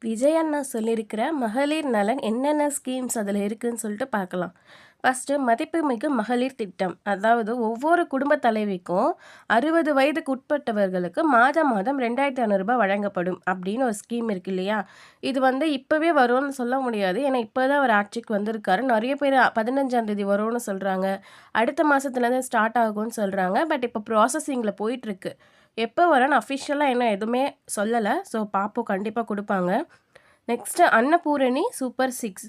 விஜய் அண்ணா சொல்லியிருக்கிற மகளிர் நலன் என்னென்ன ஸ்கீம்ஸ் அதில் இருக்குன்னு சொல்லிட்டு பார்க்கலாம். ஃபஸ்ட்டு மதிப்புமிகு மகளிர் திட்டம். அதாவது ஒவ்வொரு குடும்ப தலைவிக்கும் 60 வயதுக்கு உட்பட்டவர்களுக்கு மாதம் மாதம் ரூ. 2500 வழங்கப்படும் அப்படின்னு ஒரு ஸ்கீம் இருக்கு இல்லையா? இது இப்போவே வரும்னு சொல்ல முடியாது. ஏன்னா இப்போ தான் அவர் ஆட்சிக்கு வந்திருக்காரு. நிறைய பேர் 15ஆம் தேதி வரும்னு சொல்கிறாங்க. அடுத்த மாதத்துலேருந்து ஸ்டார்ட் ஆகும்னு சொல்கிறாங்க. பட் இப்போ ப்ராசஸிங்கில் போயிட்டுருக்கு. எப்போ வரும்னு அஃபிஷியலாக இன்னும் எதுவுமே சொல்லலை. ஸோ பார்ப்போம், கண்டிப்பாக கொடுப்பாங்க. Next Annapoorani super 6.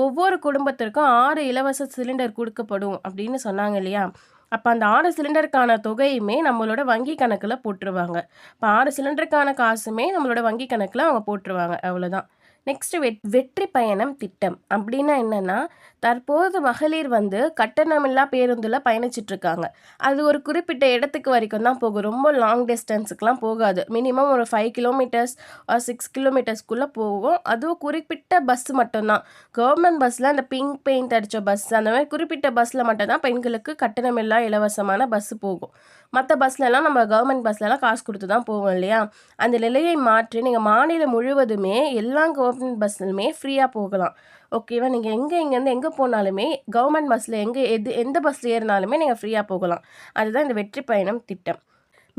ஒவ்வொரு குடும்பத்திற்கும் 6 இலவச சிலிண்டர் கொடுக்கப்படும் அப்படின்னு சொன்னாங்க இல்லையா? அப்போ அந்த 6 சிலிண்டருக்கான தொகையுமே நம்மளோட வங்கி கணக்கில் போட்டுருவாங்க. இப்போ 6 சிலிண்டருக்கான காசுமே நம்மளோட வங்கி கணக்கில் அவங்க போட்டுருவாங்க. அவ்வளோதான். நெக்ஸ்ட்டு வெற்றி பயணம் திட்டம் அப்படின்னா என்னென்னா, தற்போது மகளிர் கட்டணமில்லா பேருந்தில் பயணிச்சிட்ருக்காங்க. அது ஒரு குறிப்பிட்ட இடத்துக்கு வரைக்கும் தான் போகும். ரொம்ப லாங் டிஸ்டன்ஸுக்குலாம் போகாது. மினிமம் ஒரு 5 கிலோமீட்டர்ஸ் 6 கிலோமீட்டர்ஸ்குள்ளே போகும். அதுவும் குறிப்பிட்ட பஸ் மட்டும்தான். கவர்மெண்ட் பஸ்ஸில் அந்த பிங்க் பெயிண்ட் அடித்த பஸ் அந்த மாதிரி குறிப்பிட்ட பஸ்ஸில் மட்டும்தான் பெண்களுக்கு கட்டணமில்லா இலவசமான பஸ்ஸு போகும். மற்ற பஸ்லலாம் நம்ம கவர்மெண்ட் பஸ்லலாம் காசு கொடுத்து தான் போவோம் இல்லையா? அந்த நிலையை மாற்றி நீங்கள் மாநிலம் முழுவதுமே எல்லா கவர்மெண்ட் பஸ்ஸுலுமே ஃப்ரீயாக போகலாம். ஓகேவா? நீங்கள் இங்கேருந்து எங்கே போனாலுமே கவர்மெண்ட் பஸ்ஸில் எந்த பஸ்ஸில் ஏறினாலுமே நீங்கள் ஃப்ரீயாக போகலாம். அதுதான் இந்த வெற்றி பயணம் திட்டம்.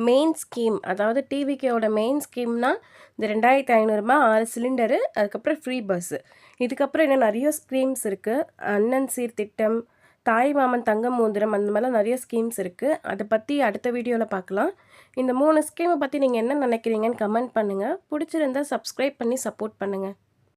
மெயின் ஸ்கீம், அதாவது டிவிகேவோட மெயின் ஸ்கீம்னா இந்த ரூ. 2500 6 சிலிண்டரு, அதுக்கப்புறம் ஃப்ரீ பஸ்ஸு. இதுக்கப்புறம் இன்னும் நிறைய ஸ்கீம்ஸ் இருக்குது. அண்ணன் சீர் திட்டம், தாய் மாமன் தங்க மோதிரம், அந்த மாதிரிலாம் நிறைய ஸ்கீம்ஸ் இருக்குது. அதை பற்றி அடுத்த வீடியோவில் பார்க்கலாம். இந்த 3 ஸ்கீமை பற்றி நீங்கள் என்ன நினைக்கிறீங்கன்னு கமெண்ட் பண்ணுங்கள். பிடிச்சிருந்தா சப்ஸ்கிரைப் பண்ணி சப்போர்ட் பண்ணுங்கள்.